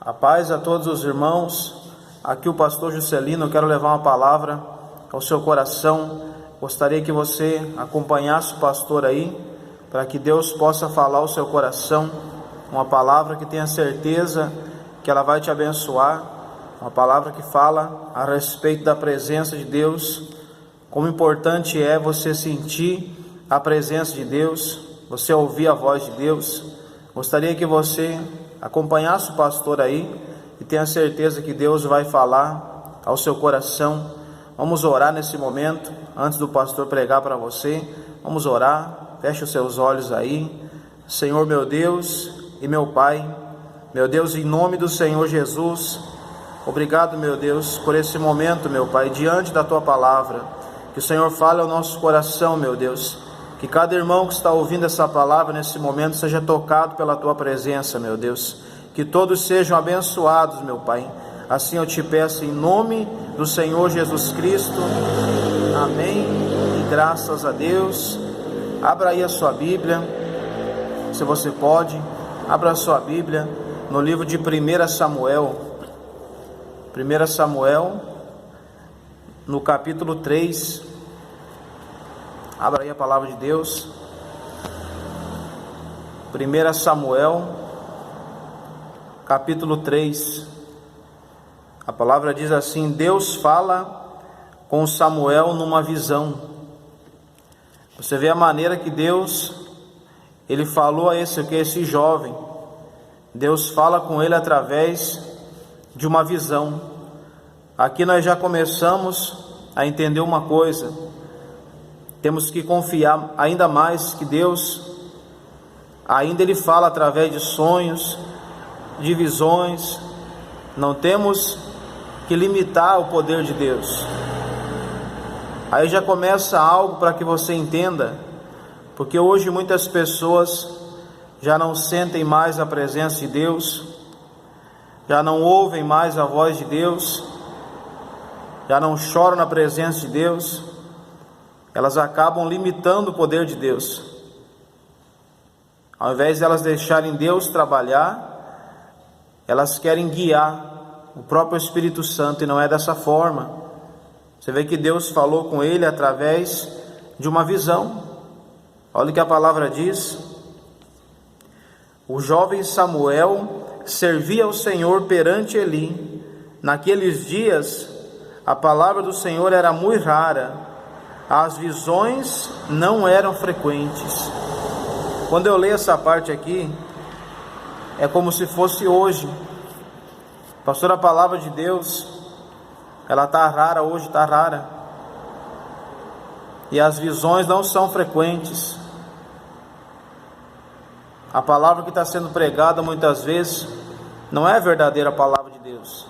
A paz a todos os irmãos. Aqui o pastor Juscelino. Eu quero levar uma palavra ao seu coração. Gostaria que você acompanhasse o pastor aí, para que Deus possa falar ao seu coração uma palavra que tenha certeza que ela vai te abençoar, uma palavra que fala a respeito da presença de Deus, como importante é você sentir a presença de Deus, você ouvir a voz de Deus. Gostaria que você acompanhasse o pastor aí e tenha certeza que Deus vai falar ao seu coração. Vamos orar nesse momento, antes do pastor pregar para você. Vamos orar, feche os seus olhos aí. Senhor meu Deus e meu Pai, meu Deus, em nome do Senhor Jesus, obrigado, meu Deus, por esse momento, meu Pai, diante da Tua palavra. Que o Senhor fale ao nosso coração, meu Deus. Que cada irmão que está ouvindo essa palavra nesse momento seja tocado pela Tua presença, meu Deus. Que todos sejam abençoados, meu Pai. Assim eu te peço em nome do Senhor Jesus Cristo. Amém. E graças a Deus. Abra aí a sua Bíblia, se você pode. Abra a sua Bíblia no livro de 1 Samuel. 1 Samuel, no capítulo 3. Abra aí a palavra de Deus. 1 Samuel, capítulo 3. A palavra diz assim: Deus fala com Samuel numa visão. Você vê a maneira que Deus, Ele falou a esse jovem. Deus fala com ele através de uma visão. Aqui nós já começamos a entender uma coisa. Temos que confiar ainda mais que Deus, ainda Ele fala através de sonhos, de visões. Não temos que limitar o poder de Deus. Aí já começa algo para que você entenda, porque hoje muitas pessoas já não sentem mais a presença de Deus, já não ouvem mais a voz de Deus, já não choram na presença de Deus. Elas acabam limitando o poder de Deus. Ao invés de elas deixarem Deus trabalhar, elas querem guiar o próprio Espírito Santo, e não é dessa forma. Você vê que Deus falou com ele através de uma visão. Olha o que a palavra diz: o jovem Samuel servia ao Senhor perante Eli. Naqueles dias a palavra do Senhor era muito rara, as visões não eram frequentes. Quando eu leio essa parte aqui, é como se fosse hoje. Pastor, a palavra de Deus, ela está rara hoje, está rara. E as visões não são frequentes. A palavra que está sendo pregada muitas vezes não é a verdadeira palavra de Deus.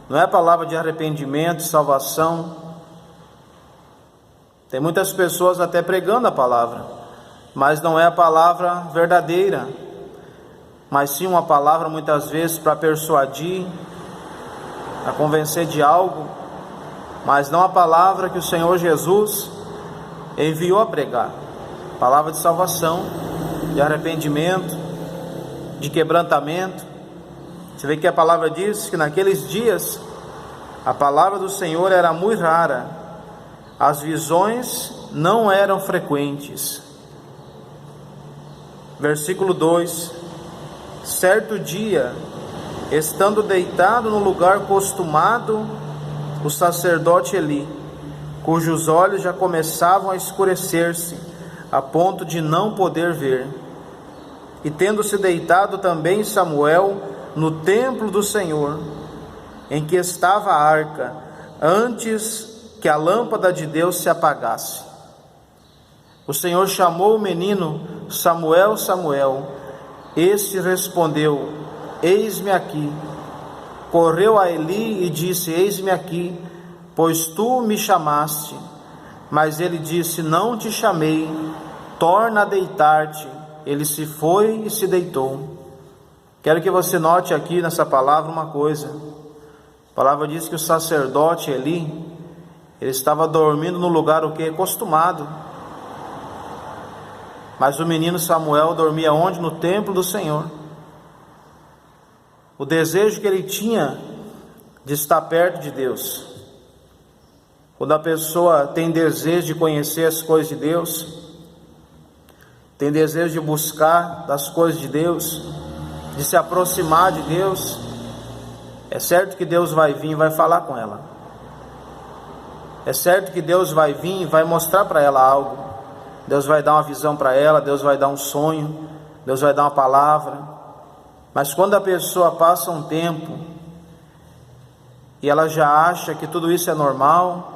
Não é a palavra de arrependimento, salvação. Tem muitas pessoas até pregando a palavra, mas não é a palavra verdadeira, mas sim uma palavra muitas vezes para persuadir, para convencer de algo, mas não a palavra que o Senhor Jesus enviou a pregar. Palavra de salvação, de arrependimento, de quebrantamento. Você vê que a palavra diz que naqueles dias a palavra do Senhor era muito rara, as visões não eram frequentes. Versículo 2: certo dia, estando deitado no lugar costumado, o sacerdote Eli, cujos olhos já começavam a escurecer-se, a ponto de não poder ver, e tendo-se deitado também Samuel no templo do Senhor, em que estava a arca, antes que a lâmpada de Deus se apagasse, o Senhor chamou o menino: Samuel, Samuel. Este respondeu: eis-me aqui. Correu a Eli e disse: eis-me aqui, pois tu me chamaste. Mas ele disse: não te chamei, torna a deitar-te. Ele se foi e se deitou. Quero que você note aqui nessa palavra uma coisa. A palavra diz que o sacerdote Eli, ele estava dormindo no lugar o que? Costumado. Mas o menino Samuel dormia onde? No templo do Senhor. o desejo que ele tinha de estar perto de Deus. Quando a pessoa tem desejo de conhecer as coisas de Deus, tem desejo de buscar das coisas de Deus, de se aproximar de Deus, é certo que Deus vai vir e vai falar com ela. É certo que Deus vai vir e vai mostrar para ela algo. Deus vai dar uma visão para ela, Deus vai dar um sonho, Deus vai dar uma palavra. Mas quando a pessoa passa um tempo e ela já acha que tudo isso é normal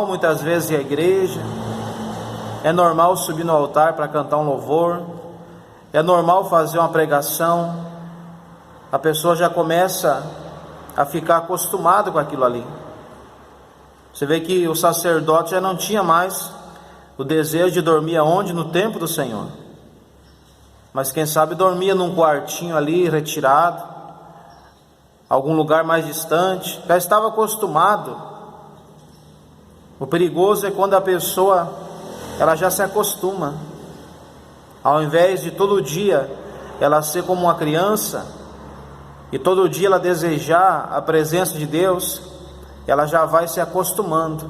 muitas vezes ir à igreja, é normal subir no altar para cantar um louvor, é normal fazer uma pregação, a pessoa já começa a ficar acostumada com aquilo ali. Você vê que o sacerdote já não tinha mais o desejo de dormir aonde? No templo do Senhor. Mas quem sabe dormia num quartinho ali, retirado, algum lugar mais distante, já estava acostumado. O perigoso é quando a pessoa, ela já se acostuma. Ao invés de todo dia ela ser como uma criança, e todo dia ela desejar a presença de Deus, ela já vai se acostumando,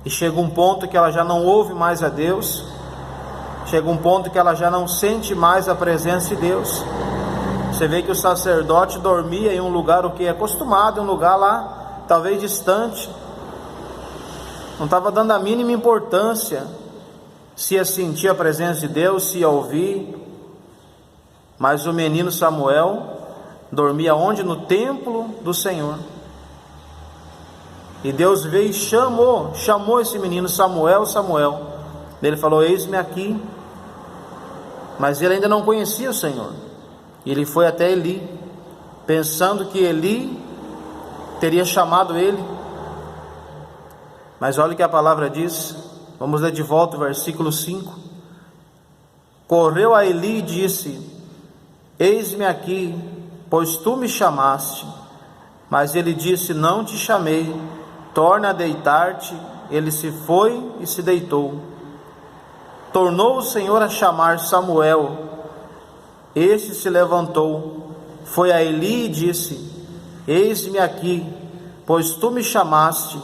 e chega um ponto que ela já não ouve mais a Deus, chega um ponto que ela já não sente mais a presença de Deus. Você vê que o sacerdote dormia em um lugar o que é acostumado, um lugar lá, talvez distante, não estava dando a mínima importância se ia sentir a presença de Deus, se ia ouvir. Mas o menino Samuel dormia onde? No templo do Senhor. E Deus veio e chamou esse menino: Samuel, Samuel. Ele falou: eis-me aqui. Mas ele ainda não conhecia o Senhor. E ele foi até Eli, pensando que Eli teria chamado ele. Mas olha o que a palavra diz. Vamos ler de volta o versículo 5. Correu a Eli e disse: eis-me aqui, pois tu me chamaste. Mas ele disse: não te chamei, torna a deitar-te. Ele se foi e se deitou. Tornou o Senhor a chamar Samuel. Este se levantou, foi a Eli e disse: eis-me aqui, pois tu me chamaste.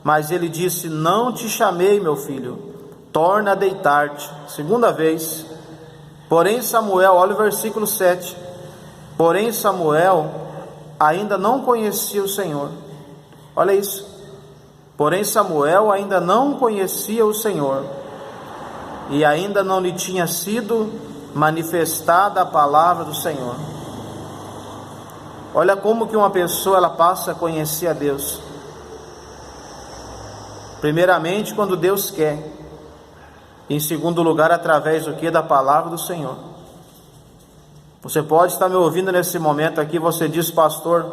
Mas ele disse: não te chamei, meu filho, torna a deitar-te. Segunda vez. Porém Samuel, olha o versículo 7. Porém Samuel ainda não conhecia o Senhor. Olha isso. Porém Samuel ainda não conhecia o Senhor, e ainda não lhe tinha sido manifestada a palavra do Senhor. Olha como que uma pessoa ela passa a conhecer a Deus. Primeiramente quando Deus quer. Em segundo lugar, através do que? Da palavra do Senhor. Você pode estar me ouvindo nesse momento aqui, você diz: pastor,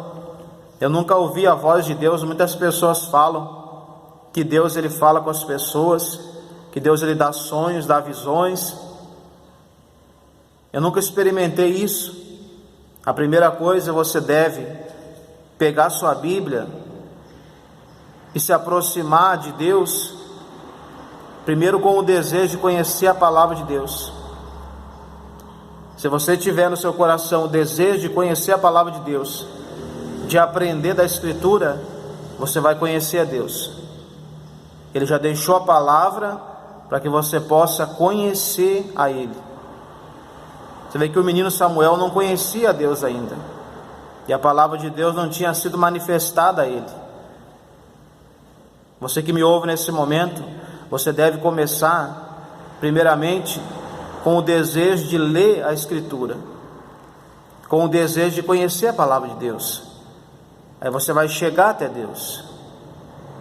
eu nunca ouvi a voz de Deus. Muitas pessoas falam que Deus ele fala com as pessoas, que Deus ele dá sonhos, dá visões. Eu nunca experimentei isso. A primeira coisa, você deve pegar sua Bíblia e se aproximar de Deus, primeiro com o desejo de conhecer a palavra de Deus. Se você tiver no seu coração o desejo de conhecer a palavra de Deus, de aprender da Escritura, você vai conhecer a Deus. Ele já deixou a palavra para que você possa conhecer a Ele. Você vê que o menino Samuel não conhecia a Deus ainda, e a palavra de Deus não tinha sido manifestada a ele. Você que me ouve nesse momento, você deve começar primeiramente com o desejo de ler a Escritura, com o desejo de conhecer a palavra de Deus. Aí você vai chegar até Deus.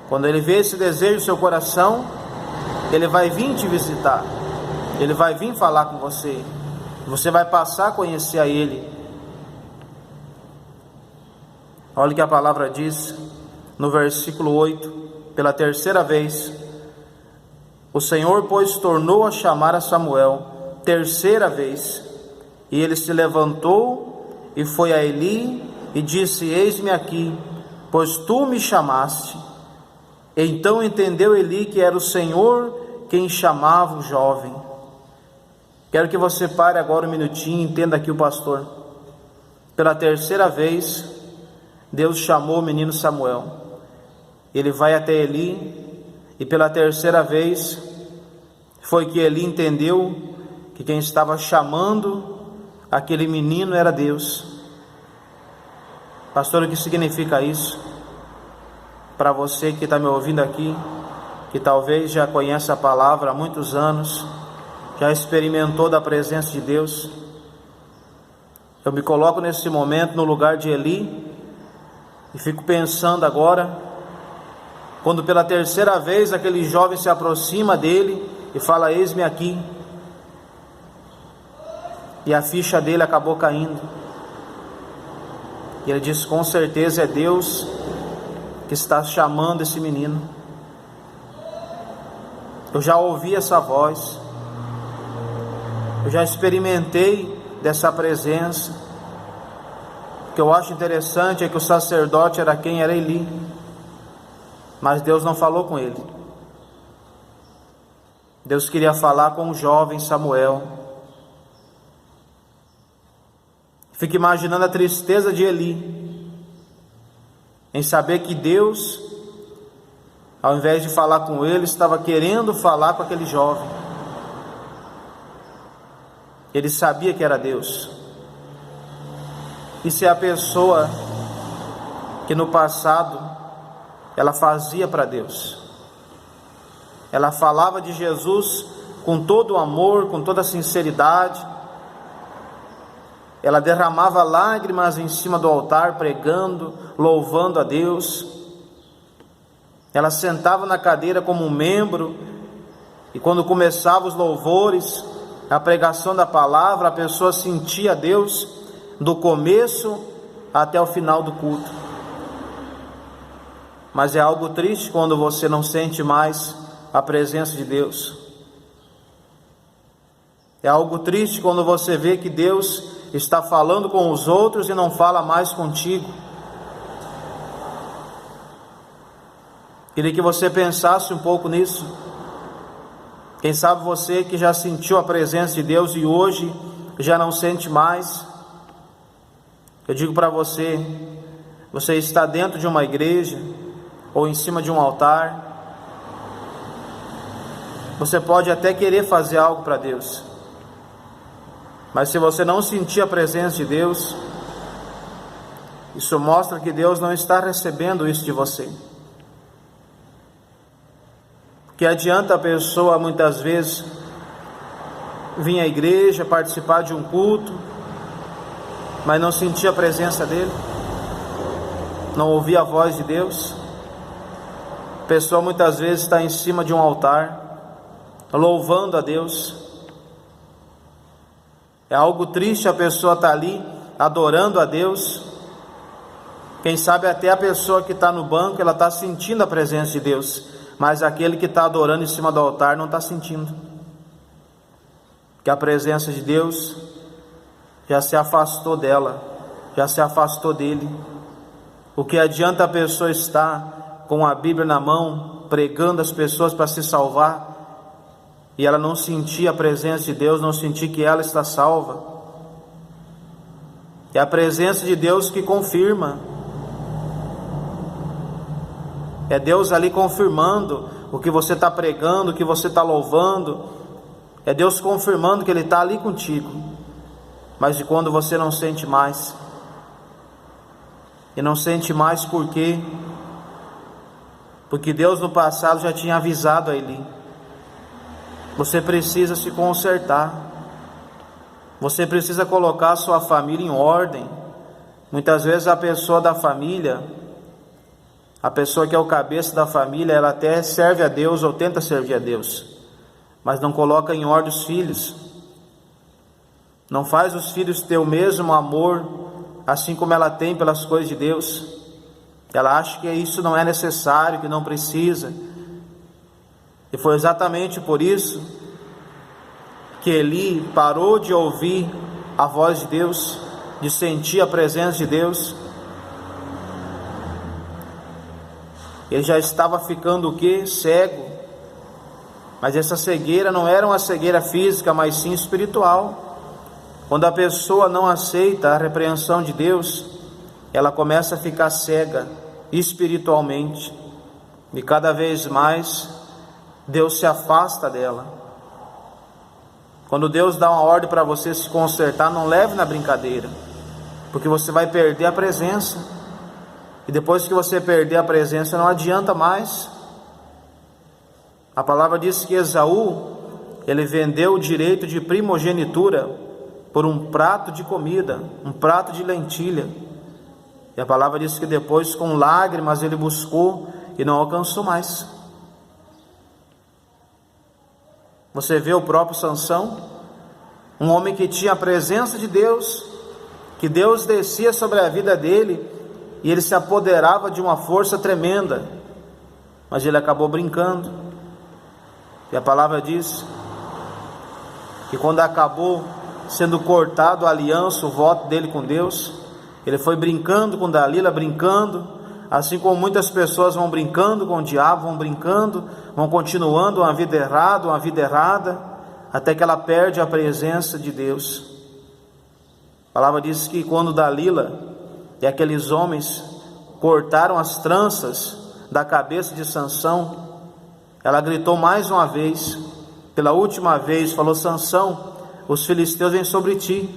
Quando Ele vê esse desejo no seu coração, Ele vai vir te visitar, Ele vai vir falar com você, você vai passar a conhecer a Ele. Olha o que a palavra diz no versículo 8. Pela terceira vez, o Senhor, pois, tornou a chamar a Samuel, terceira vez, e ele se levantou e foi a Eli e disse: eis-me aqui, pois tu me chamaste. Então entendeu Eli que era o Senhor quem chamava o jovem. Quero que você pare agora um minutinho e entenda aqui o pastor. pela terceira vez, Deus chamou o menino Samuel. Ele vai até Eli, e pela terceira vez foi que Eli entendeu que quem estava chamando aquele menino era Deus. Pastor, o que significa isso? Para você que está me ouvindo aqui, que talvez já conhece a palavra há muitos anos, já experimentou da presença de Deus, eu me coloco nesse momento no lugar de Eli e fico pensando agora, quando pela terceira vez aquele jovem se aproxima dele e fala: eis-me aqui, e a ficha dele acabou caindo, e ele diz: com certeza é Deus que está chamando esse menino. Eu já ouvi essa voz, eu já experimentei dessa presença. O que eu acho interessante é que o sacerdote era quem? Era Eli, mas Deus não falou com ele. Deus queria falar com o jovem Samuel. Fico imaginando a tristeza de Eli em saber que Deus, ao invés de falar com ele, estava querendo falar com aquele jovem. Ele sabia que era Deus. Isso é a pessoa que no passado ela fazia para Deus. Ela falava de Jesus com todo o amor, com toda a sinceridade. Ela derramava lágrimas em cima do altar, pregando, louvando a Deus. Ela sentava na cadeira como um membro, e quando começavam os louvores, a pregação da palavra, a pessoa sentia Deus do começo até o final do culto. Mas é algo triste quando você não sente mais a presença de Deus. É algo triste quando você vê que Deus está falando com os outros e não fala mais contigo. Queria que você pensasse um pouco nisso. Quem sabe você que já sentiu a presença de Deus e hoje já não sente mais. Eu digo para você, você está dentro de uma igreja ou em cima de um altar. Você pode até querer fazer algo para Deus, mas se você não sentir a presença de Deus, isso mostra que Deus não está recebendo isso de você. Que adianta a pessoa muitas vezes vir à igreja, participar de um culto, mas não sentir a presença dele, não ouvir a voz de Deus. A pessoa muitas vezes está em cima de um altar, louvando a Deus. É algo triste a pessoa estar ali adorando a Deus. Quem sabe até a pessoa que está no banco, ela está sentindo a presença de Deus, mas aquele que está adorando em cima do altar não está sentindo, que a presença de Deus já se afastou dela, já se afastou dele. O que adianta a pessoa estar com a Bíblia na mão, pregando as pessoas para se salvar, e ela não sentir a presença de Deus, não sentir que ela está salva? É a presença de Deus que confirma. É Deus ali confirmando o que você está pregando, o que você está louvando. É Deus confirmando que Ele está ali contigo. Mas de quando você não sente mais, e não sente mais por quê? Porque Deus no passado já tinha avisado a Eli: você precisa se consertar, você precisa colocar a sua família em ordem. Muitas vezes a pessoa da família, a pessoa que é o cabeça da família, ela até serve a Deus ou tenta servir a Deus, mas não coloca em ordem os filhos, não faz os filhos ter o mesmo amor, assim como ela tem pelas coisas de Deus. Ela acha que isso não é necessário, que não precisa. E foi exatamente por isso que Eli parou de ouvir a voz de Deus, de sentir a presença de Deus. Ele já estava ficando o quê? Cego. Mas essa cegueira não era uma cegueira física, mas sim espiritual. Quando a pessoa não aceita a repreensão de Deus, ela começa a ficar cega espiritualmente, e cada vez mais Deus se afasta dela. Quando Deus dá uma ordem para você se consertar, não leve na brincadeira, porque você vai perder a presença, e depois que você perder a presença, não adianta mais. A palavra diz que Esaú, ele vendeu o direito de primogenitura por um prato de comida, um prato de lentilha. E a palavra diz que depois, com lágrimas, ele buscou e não alcançou mais. Você vê o próprio Sansão, um homem que tinha a presença de Deus, que Deus descia sobre a vida dele, e ele se apoderava de uma força tremenda, mas ele acabou brincando. E a palavra diz que quando acabou sendo cortado a aliança, o voto dele com Deus, ele foi brincando com Dalila, brincando, assim como muitas pessoas vão brincando com o diabo, vão brincando, vão continuando uma vida errada, até que ela perde a presença de Deus. A palavra diz que quando Dalila e aqueles homens cortaram as tranças da cabeça de Sansão, ela gritou mais uma vez, pela última vez, falou: Sansão, os filisteus vêm sobre ti.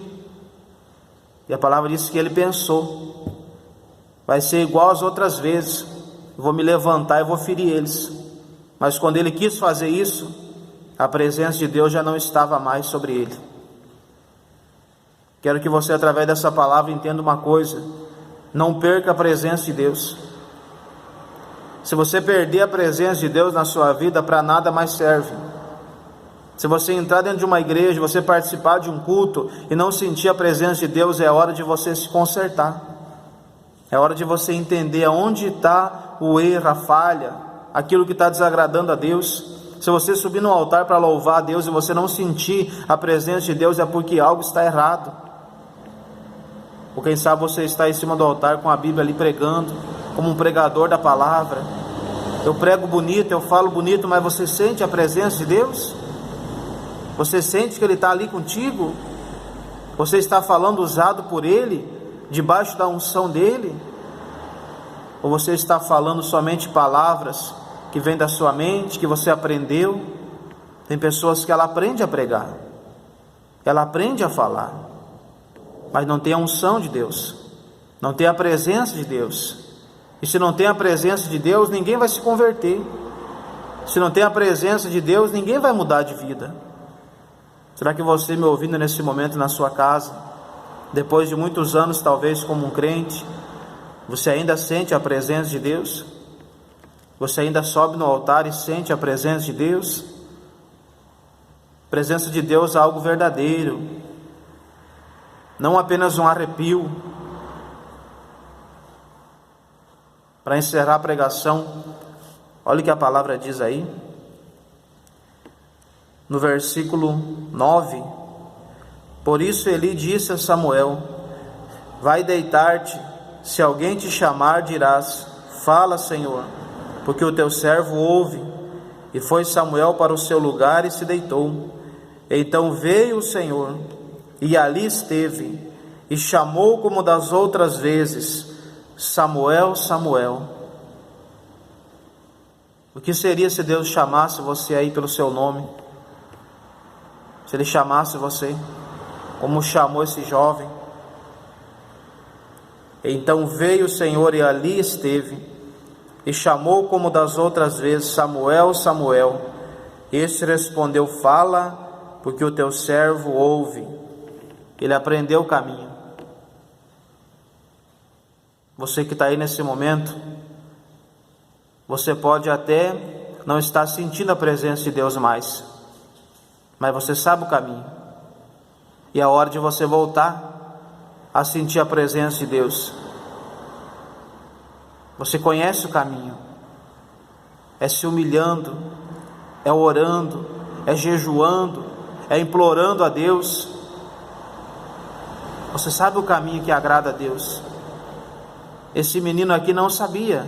E a palavra diz que ele pensou: vai ser igual às outras vezes, eu vou me levantar e vou ferir eles. Mas quando ele quis fazer isso, a presença de Deus já não estava mais sobre ele. Quero que você, através dessa palavra, entenda uma coisa: não perca a presença de Deus. Se você perder a presença de Deus na sua vida, para nada mais serve. Se você entrar dentro de uma igreja, você participar de um culto e não sentir a presença de Deus, é hora de você se consertar. É hora de você entender aonde está o erro, a falha, aquilo que está desagradando a Deus. Se você subir no altar para louvar a Deus e você não sentir a presença de Deus, é porque algo está errado. Ou quem sabe você está em cima do altar com a Bíblia ali pregando, como um pregador da palavra. Eu prego bonito, eu falo bonito, mas você sente a presença de Deus? Você sente que Ele está ali contigo? Você está falando usado por Ele, debaixo da unção dEle? Ou você está falando somente palavras que vêm da sua mente, que você aprendeu? Tem pessoas que ela aprende a pregar, ela aprende a falar, mas não tem a unção de Deus, não tem a presença de Deus. E se não tem a presença de Deus, ninguém vai se converter. Se não tem a presença de Deus, ninguém vai mudar de vida. Será que você, me ouvindo nesse momento na sua casa, depois de muitos anos talvez como um crente, você ainda sente a presença de Deus? Você ainda sobe no altar e sente a presença de Deus? A presença de Deus é algo verdadeiro, não apenas um arrepio. Para encerrar a pregação, olha o que a palavra diz aí, no versículo 9: por isso Eli disse a Samuel: vai deitar-te, se alguém te chamar, dirás: fala, Senhor, porque o teu servo ouve. E foi Samuel para o seu lugar e se deitou. Então veio o Senhor, e ali esteve, e chamou como das outras vezes: Samuel, Samuel. O que seria se Deus chamasse você aí pelo seu nome? Se Ele chamasse você, como chamou esse jovem? Então veio o Senhor e ali esteve, e chamou como das outras vezes: Samuel, Samuel. Este respondeu: fala, porque o teu servo ouve. Ele aprendeu o caminho. Você que está aí nesse momento, você pode até não estar sentindo a presença de Deus mais, mas você sabe o caminho, e é hora de você voltar a sentir a presença de Deus. Você conhece o caminho, é se humilhando, é orando, é jejuando, é implorando a Deus. Você sabe o caminho que agrada a Deus. Esse menino aqui não sabia,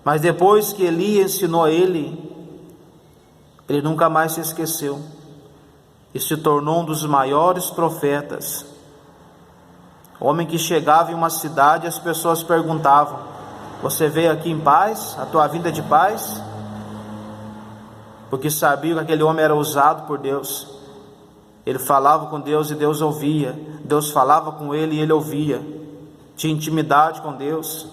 mas depois que Eli ensinou a ele, ele nunca mais se esqueceu. e se tornou um dos maiores profetas. Homem que chegava em uma cidade e as pessoas perguntavam: você veio aqui em paz? A tua vida é de paz? Porque sabia que aquele homem era usado por Deus. Ele falava com Deus e Deus ouvia. Deus falava com ele e ele ouvia. Tinha intimidade com Deus.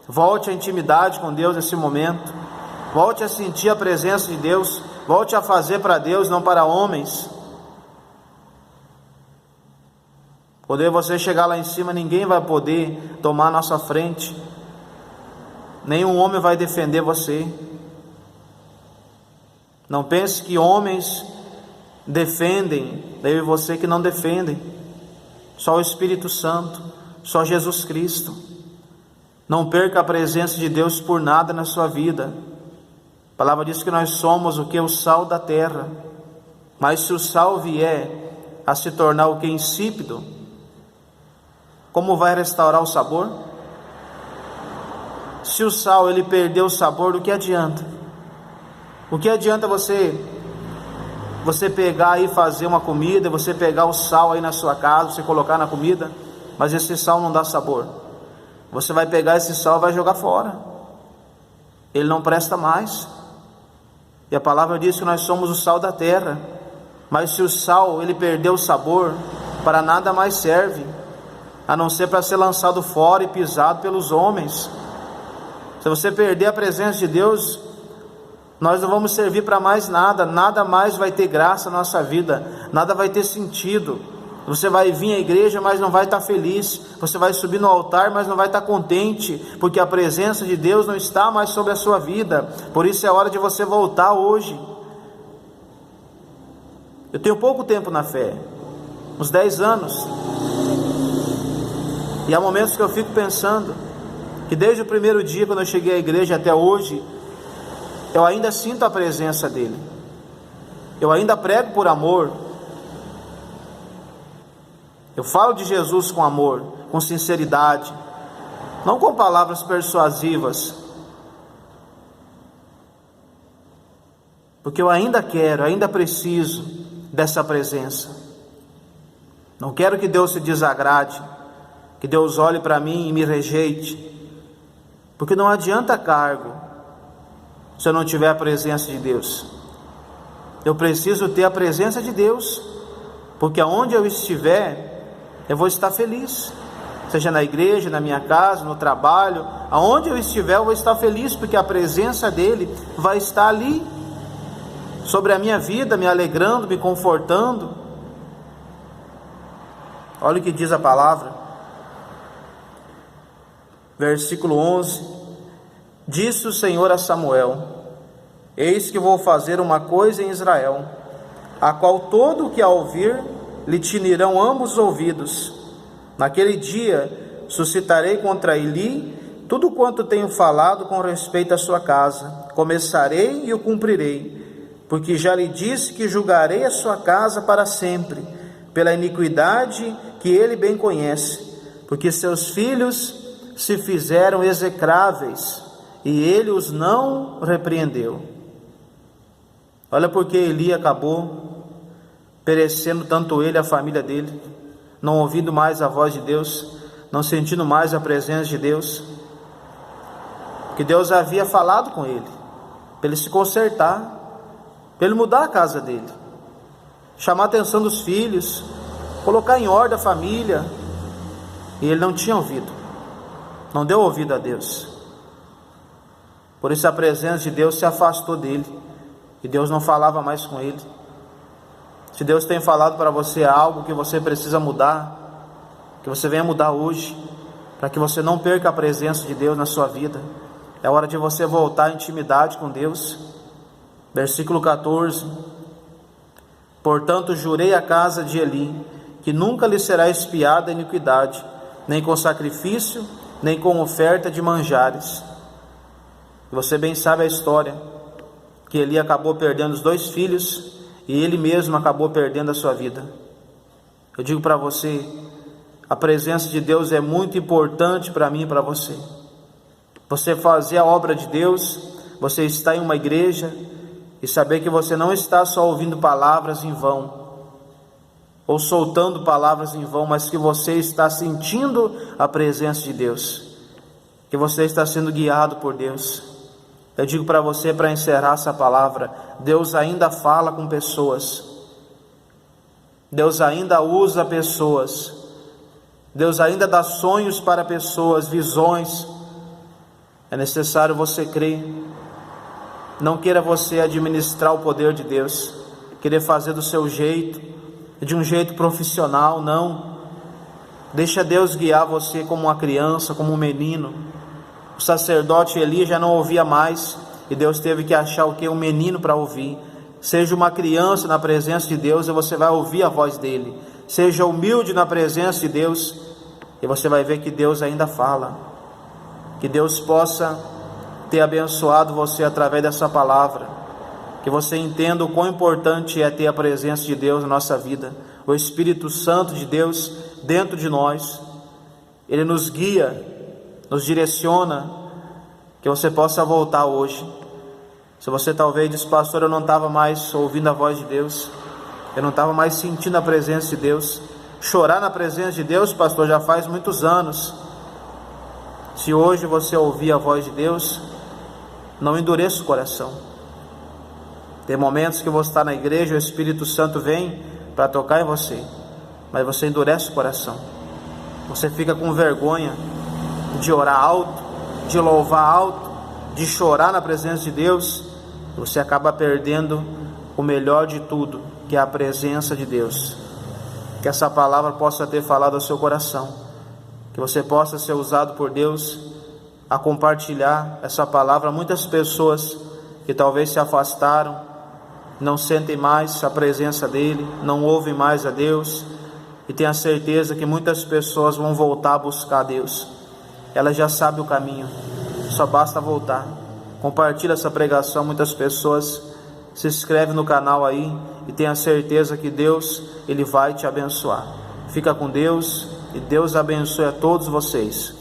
Volte à intimidade com Deus nesse momento. Volte a sentir a presença de Deus. Volte a fazer para Deus, não para homens. Quando você chegar lá em cima, ninguém vai poder tomar a nossa frente. Nenhum homem vai defender você. Não pense que homens defendem, eu e você que não defendem. Só o Espírito Santo, só Jesus Cristo. Não perca a presença de Deus por nada na sua vida. A palavra diz que nós somos o que? O sal da terra. Mas se o sal vier a se tornar o que? Insípido, como vai restaurar o sabor? Se o sal ele perdeu o sabor, do que adianta? O que adianta você pegar e fazer uma comida, você pegar o sal aí na sua casa, você colocar na comida, mas esse sal não dá sabor. Você vai pegar esse sal e vai jogar fora. Ele não presta mais. E a palavra diz que nós somos o sal da terra. Mas se o sal ele perdeu o sabor, para nada mais serve, a não ser para ser lançado fora e pisado pelos homens. Se você perder a presença de Deus, nós não vamos servir para mais nada. Nada mais vai ter graça na nossa vida. Nada vai ter sentido. Você vai vir à igreja, mas não vai estar feliz. Você vai subir no altar, mas não vai estar contente, porque a presença de Deus não está mais sobre a sua vida. Por isso é hora de você voltar hoje. Eu tenho pouco tempo na fé, uns 10 anos. E há momentos que eu fico pensando que desde o primeiro dia, quando eu cheguei à igreja até hoje, eu ainda sinto a presença dele. Eu ainda prego por amor. Eu falo de Jesus com amor, com sinceridade, não com palavras persuasivas, porque eu ainda quero, ainda preciso dessa presença. Não quero que Deus se desagrade, que Deus olhe para mim e me rejeite, porque não adianta cargo se eu não tiver a presença de Deus. Eu preciso ter a presença de Deus, porque aonde eu estiver, eu vou estar feliz, seja na igreja, na minha casa, no trabalho, aonde eu estiver eu vou estar feliz, porque a presença dele vai estar ali, sobre a minha vida, me alegrando, me confortando. Olha o que diz a palavra, versículo 11, disse o Senhor a Samuel: eis que vou fazer uma coisa em Israel, a qual todo o que a ouvir lhe tinirão ambos os ouvidos. Naquele dia suscitarei contra Eli tudo quanto tenho falado com respeito à sua casa. Começarei e o cumprirei, porque já lhe disse que julgarei a sua casa para sempre, pela iniquidade que ele bem conhece, porque seus filhos se fizeram execráveis e ele os não repreendeu. Olha porque Eli acabou perecendo, tanto ele e a família dele, não ouvindo mais a voz de Deus, não sentindo mais a presença de Deus, que Deus havia falado com ele, para ele se consertar, para ele mudar a casa dele, chamar a atenção dos filhos, colocar em ordem a família, e ele não tinha ouvido, não deu ouvido a Deus. Por isso a presença de Deus se afastou dele, e Deus não falava mais com ele. Se Deus tem falado para você algo que você precisa mudar, que você venha mudar hoje, para que você não perca a presença de Deus na sua vida. É hora de você voltar à intimidade com Deus. Versículo 14, portanto jurei à casa de Eli, que nunca lhe será expiada a iniquidade, nem com sacrifício, nem com oferta de manjares. E você bem sabe a história, que Eli acabou perdendo os 2 filhos, e ele mesmo acabou perdendo a sua vida. Eu digo para você, a presença de Deus é muito importante para mim e para você. Você fazer a obra de Deus, você estar em uma igreja e saber que você não está só ouvindo palavras em vão, ou soltando palavras em vão, mas que você está sentindo a presença de Deus, que você está sendo guiado por Deus. Eu digo para você, para encerrar essa palavra, Deus ainda fala com pessoas, Deus ainda usa pessoas, Deus ainda dá sonhos para pessoas, visões. É necessário você crer. Não queira você administrar o poder de Deus, querer fazer do seu jeito, de um jeito profissional, não. Deixa Deus guiar você como uma criança, como um menino. O sacerdote Eli já não ouvia mais, e Deus teve que achar o que? Um menino para ouvir. Seja uma criança na presença de Deus e você vai ouvir a voz dele. Seja humilde na presença de Deus e você vai ver que Deus ainda fala. Que Deus possa ter abençoado você através dessa palavra. Que você entenda o quão importante é ter a presença de Deus na nossa vida. O Espírito Santo de Deus dentro de nós. Ele nos guia, nos direciona. Que você possa voltar hoje. Se você talvez diz, pastor, eu não estava mais ouvindo a voz de Deus, eu não estava mais sentindo a presença de Deus. Chorar na presença de Deus, pastor, já faz muitos anos. Se hoje você ouvir a voz de Deus, não endureça o coração. Tem momentos que você está na igreja, o Espírito Santo vem para tocar em você, mas você endurece o coração. Você fica com vergonha de orar alto, de louvar alto, de chorar na presença de Deus. Você acaba perdendo o melhor de tudo, que é a presença de Deus. Que essa palavra possa ter falado ao seu coração, que você possa ser usado por Deus a compartilhar essa palavra a muitas pessoas que talvez se afastaram, não sentem mais a presença dele, não ouvem mais a Deus, e tenha certeza que muitas pessoas vão voltar a buscar a Deus. Elas já sabem o caminho, só basta voltar. Compartilha essa pregação, muitas pessoas. Se inscreve no canal aí e tenha certeza que Deus, Ele vai te abençoar. Fica com Deus e Deus abençoe a todos vocês.